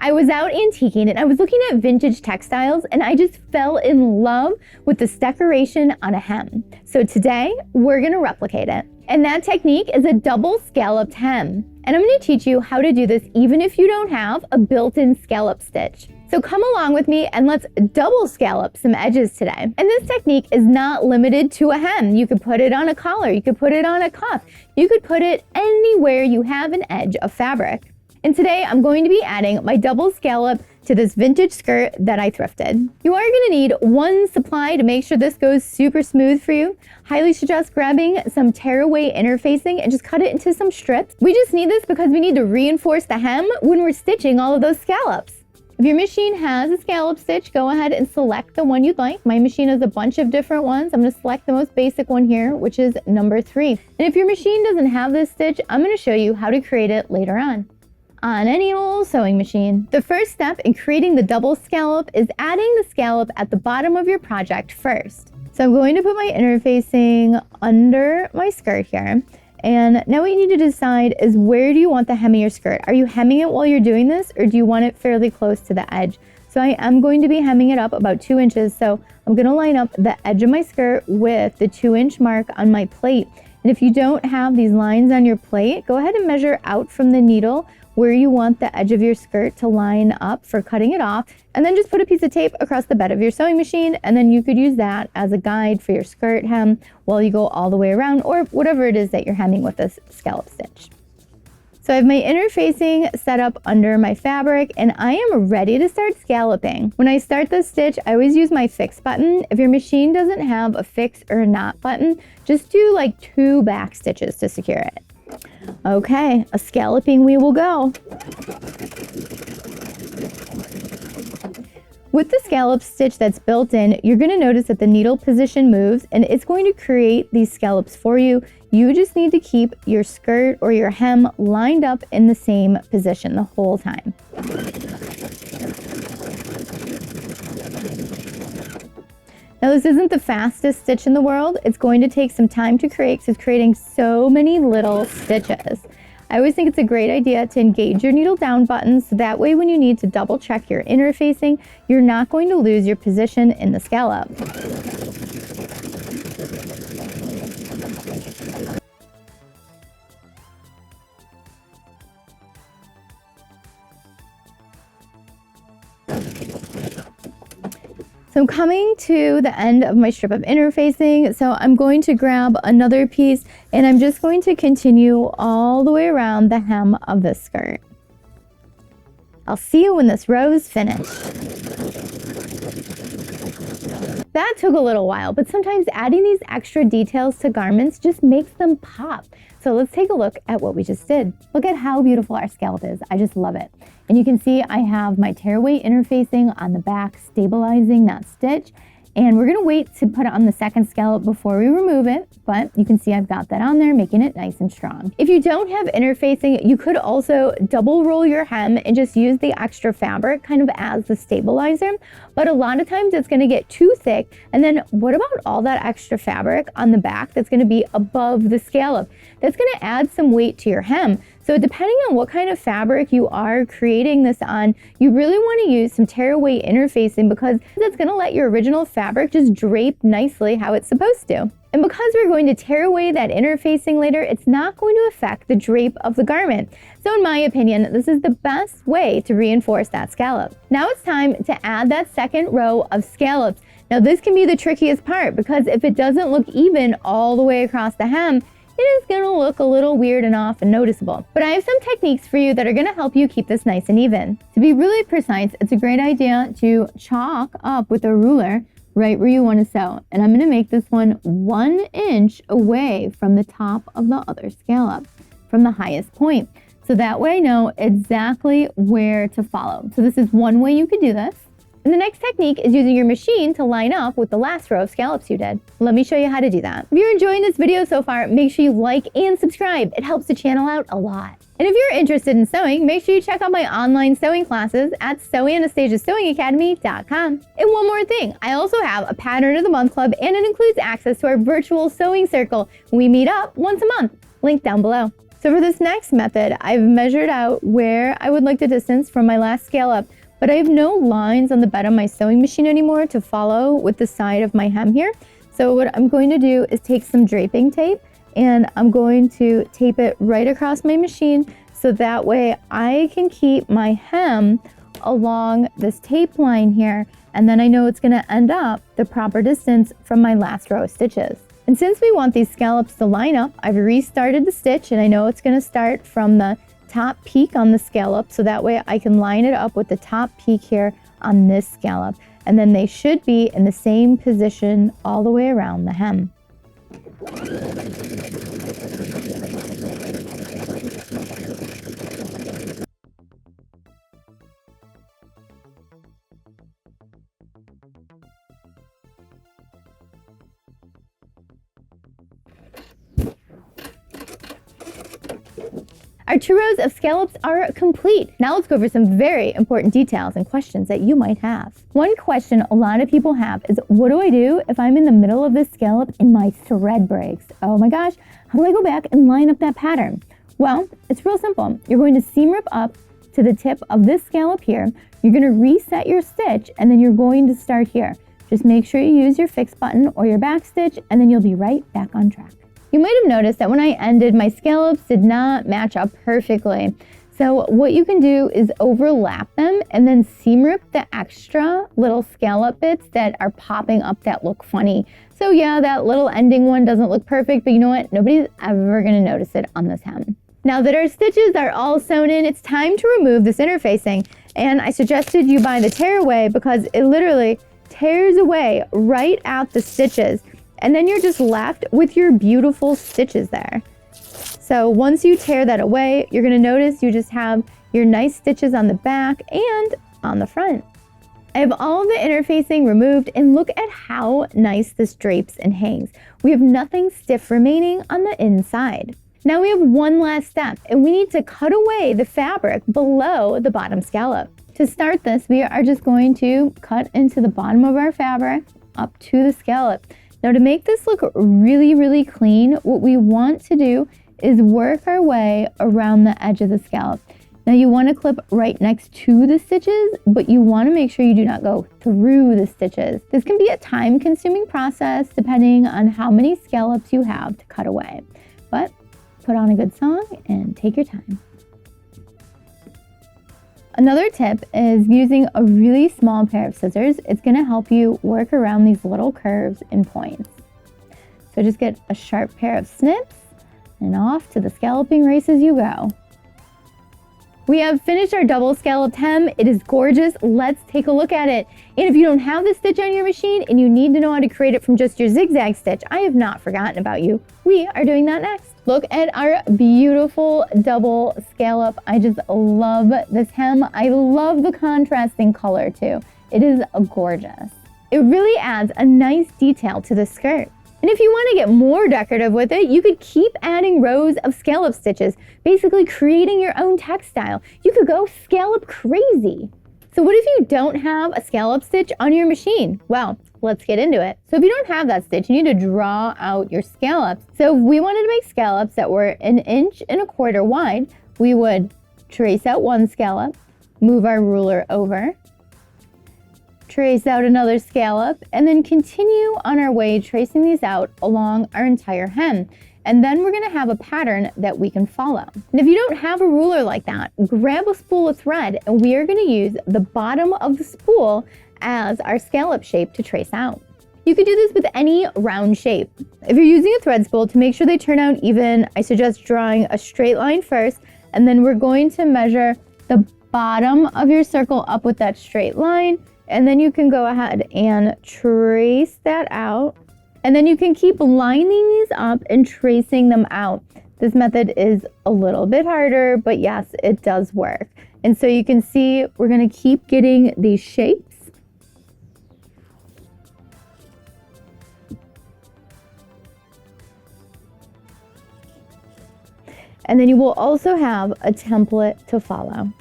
I was out antiquing and I was looking at vintage textiles and I just fell in love with this decoration on a hem. So today we're gonna replicate it. And that technique is a double scalloped hem. And I'm gonna teach you how to do this even if you don't have a built-in scallop stitch. So come along with me and let's double scallop some edges today. And this technique is not limited to a hem. You could put it on a collar, you could put it on a cuff, you could put it anywhere you have an edge of fabric. And today I'm going to be adding my double scallop to this vintage skirt that I thrifted. You are gonna need one supply to make sure this goes super smooth for you. Highly suggest grabbing some tearaway interfacing and just cut it into some strips. We just need this because we need to reinforce the hem when we're stitching all of those scallops. If your machine has a scallop stitch, go ahead and select the one you'd like. My machine has a bunch of different ones. I'm gonna select the most basic one here, which is number 3. And if your machine doesn't have this stitch, I'm gonna show you how to create it later on any old sewing machine. The first step in creating the double scallop is adding the scallop at the bottom of your project first. So I'm going to put my interfacing under my skirt here. And now what you need to decide is, where do you want the hem of your skirt? Are you hemming it while you're doing this, or do you want it fairly close to the edge? So I am going to be hemming it up about 2 inches. So I'm gonna line up the edge of my skirt with the 2-inch mark on my plate. And if you don't have these lines on your plate, go ahead and measure out from the needle where you want the edge of your skirt to line up for cutting it off, and then just put a piece of tape across the bed of your sewing machine, and then you could use that as a guide for your skirt hem while you go all the way around, or whatever it is that you're hemming with this scallop stitch. So I have my interfacing set up under my fabric and I am ready to start scalloping. When I start this stitch, I always use my fix button. If your machine doesn't have a fix or a knot button, just do like 2 back stitches to secure it. Okay, a scalloping we will go. With the scallop stitch that's built in, you're going to notice that the needle position moves and it's going to create these scallops for you. You just need to keep your skirt or your hem lined up in the same position the whole time. Now this isn't the fastest stitch in the world. It's going to take some time to create because it's creating so many little stitches. I always think it's a great idea to engage your needle down button so that way when you need to double check your interfacing, you're not going to lose your position in the scallop. So I'm coming to the end of my strip of interfacing, so I'm going to grab another piece and I'm just going to continue all the way around the hem of this skirt. I'll see you when this row is finished. That took a little while, but sometimes adding these extra details to garments just makes them pop. So let's take a look at what we just did. Look at how beautiful our scallop is. I just love it. And you can see I have my tearaway interfacing on the back, stabilizing that stitch. And we're gonna wait to put it on the second scallop before we remove it, but you can see I've got that on there, making it nice and strong. If you don't have interfacing, you could also double roll your hem and just use the extra fabric kind of as the stabilizer, but a lot of times it's gonna get too thick, and then what about all that extra fabric on the back that's gonna be above the scallop? That's gonna add some weight to your hem. So depending on what kind of fabric you are creating this on, you really want to use some tearaway interfacing because it's going to let your original fabric just drape nicely how it's supposed to. And because we're going to tear away that interfacing later, it's not going to affect the drape of the garment. So in my opinion, this is the best way to reinforce that scallop. Now it's time to add that second row of scallops. Now this can be the trickiest part because if it doesn't look even all the way across the hem, it is going to look a little weird and off and noticeable. But I have some techniques for you that are going to help you keep this nice and even. To be really precise, it's a great idea to chalk up with a ruler right where you want to sew. And I'm going to make this one 1 inch away from the top of the other scallop, from the highest point. So that way I know exactly where to follow. So this is one way you could do this. And the next technique is using your machine to line up with the last row of scallops you did. Let me show you how to do that. If you're enjoying this video so far, make sure you like and subscribe. It helps the channel out a lot. And if you're interested in sewing, make sure you check out my online sewing classes at sewanastasiasewingacademy.com. And one more thing, I also have a Pattern of the Month club, and it includes access to our virtual sewing circle. We meet up once a month. Link down below. So for this next method, I've measured out where I would like the distance from my last scallop, but I have no lines on the bed of my sewing machine anymore to follow with the side of my hem here. So what I'm going to do is take some draping tape and I'm going to tape it right across my machine so that way I can keep my hem along this tape line here, and then I know it's going to end up the proper distance from my last row of stitches. And since we want these scallops to line up, I've restarted the stitch and I know it's going to start from the top peak on the scallop, so that way I can line it up with the top peak here on this scallop, and then they should be in the same position all the way around the hem. Our 2 rows of scallops are complete. Now let's go over some very important details and questions that you might have. One question a lot of people have is, what do I do if I'm in the middle of this scallop and my thread breaks? Oh my gosh, how do I go back and line up that pattern? Well, it's real simple. You're going to seam rip up to the tip of this scallop here. You're going to reset your stitch and then you're going to start here. Just make sure you use your fix button or your back stitch and then you'll be right back on track. You might have noticed that when I ended, my scallops did not match up perfectly. So what you can do is overlap them and then seam rip the extra little scallop bits that are popping up that look funny. So yeah, that little ending one doesn't look perfect, but you know what? Nobody's ever gonna notice it on this hem. Now that our stitches are all sewn in, it's time to remove this interfacing. And I suggested you buy the tear away because it literally tears away right out the stitches. And then you're just left with your beautiful stitches there. So once you tear that away, you're gonna notice you just have your nice stitches on the back and on the front. I have all the interfacing removed and look at how nice this drapes and hangs. We have nothing stiff remaining on the inside. Now we have one last step and we need to cut away the fabric below the bottom scallop. To start this, we are just going to cut into the bottom of our fabric up to the scallop. Now to make this look really, really clean, what we want to do is work our way around the edge of the scallop. Now you want to clip right next to the stitches, but you want to make sure you do not go through the stitches. This can be a time-consuming process depending on how many scallops you have to cut away. But put on a good song and take your time. Another tip is using a really small pair of scissors. It's going to help you work around these little curves and points. So just get a sharp pair of snips and off to the scalloping races you go. We have finished our double scalloped hem. It is gorgeous. Let's take a look at it. And if you don't have this stitch on your machine and you need to know how to create it from just your zigzag stitch, I have not forgotten about you. We are doing that next. Look at our beautiful double scallop. I just love this hem. I love the contrasting color too. It is gorgeous. It really adds a nice detail to the skirt. And if you want to get more decorative with it, you could keep adding rows of scallop stitches, basically creating your own textile. You could go scallop crazy. So what if you don't have a scallop stitch on your machine? Well, let's get into it. So if you don't have that stitch, you need to draw out your scallops. So if we wanted to make scallops that were 1.25 inches wide, we would trace out one scallop, move our ruler over, trace out another scallop, and then continue on our way tracing these out along our entire hem. And then we're gonna have a pattern that we can follow. And if you don't have a ruler like that, grab a spool of thread and we are gonna use the bottom of the spool as our scallop shape to trace out. You could do this with any round shape. If you're using a thread spool, to make sure they turn out even, I suggest drawing a straight line first, and then we're going to measure the bottom of your circle up with that straight line, and then you can go ahead and trace that out. And then you can keep lining these up and tracing them out. This method is a little bit harder, but yes, it does work. And so you can see we're gonna keep getting these shapes. And then you will also have a template to follow.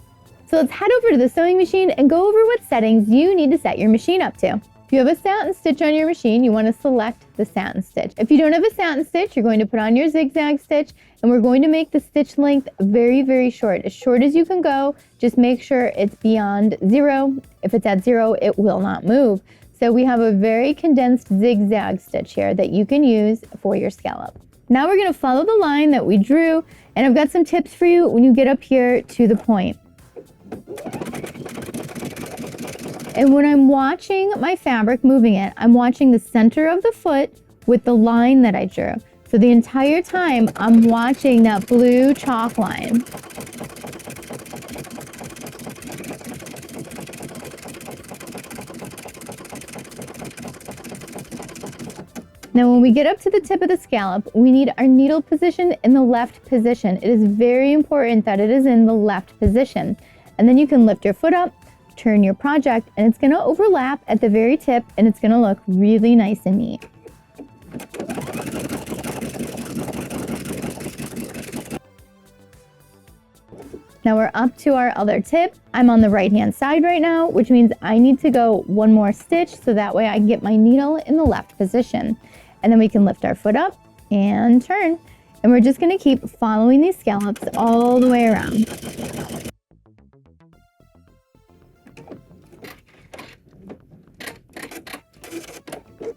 So let's head over to the sewing machine and go over what settings you need to set your machine up to. If you have a satin stitch on your machine, you want to select the satin stitch. If you don't have a satin stitch, you're going to put on your zigzag stitch, and we're going to make the stitch length very, very short as you can go. Just make sure it's beyond 0. If it's at 0, it will not move. So we have a very condensed zigzag stitch here that you can use for your scallop. Now we're going to follow the line that we drew, and I've got some tips for you when you get up here to the point. And when I'm watching my fabric moving it, I'm watching the center of the foot with the line that I drew. So the entire time I'm watching that blue chalk line. Now when we get up to the tip of the scallop, we need our needle position in the left position. It is very important that it is in the left position. And then you can lift your foot up, turn your project, and it's going to overlap at the very tip, and it's going to look really nice and neat. Now we're up to our other tip. I'm on the right hand side right now, which means I need to go one more stitch so that way I can get my needle in the left position. And then we can lift our foot up and turn. And we're just going to keep following these scallops all the way around.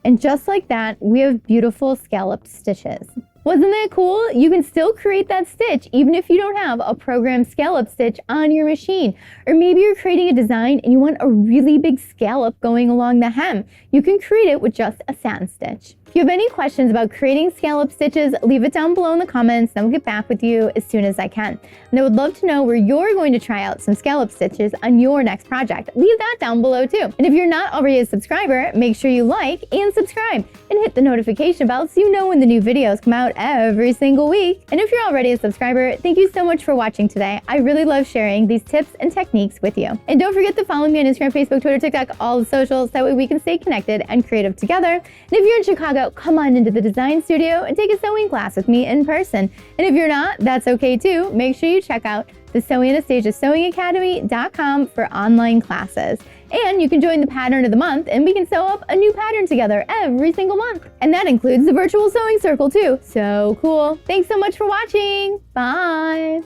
And just like that, we have beautiful scalloped stitches. Wasn't that cool? You can still create that stitch even if you don't have a programmed scallop stitch on your machine. Or maybe you're creating a design and you want a really big scallop going along the hem. You can create it with just a satin stitch. If you have any questions about creating scallop stitches, leave it down below in the comments, and I'll get back with you as soon as I can. And I would love to know where you're going to try out some scallop stitches on your next project. Leave that down below too. And if you're not already a subscriber, make sure you like and subscribe and hit the notification bell so you know when the new videos come out every single week. And if you're already a subscriber, thank you so much for watching today. I really love sharing these tips and techniques with you. And don't forget to follow me on Instagram, Facebook, Twitter, TikTok, all the socials. That way we can stay connected and creative together. And if you're in Chicago, come on into the design studio and take a sewing class with me in person. And if you're not, that's okay too. Make sure you check out the Anastasia Academy.com for online classes. And you can join the pattern of the month and we can sew up a new pattern together every single month. And that includes the virtual sewing circle too. So cool. Thanks so much for watching. Bye.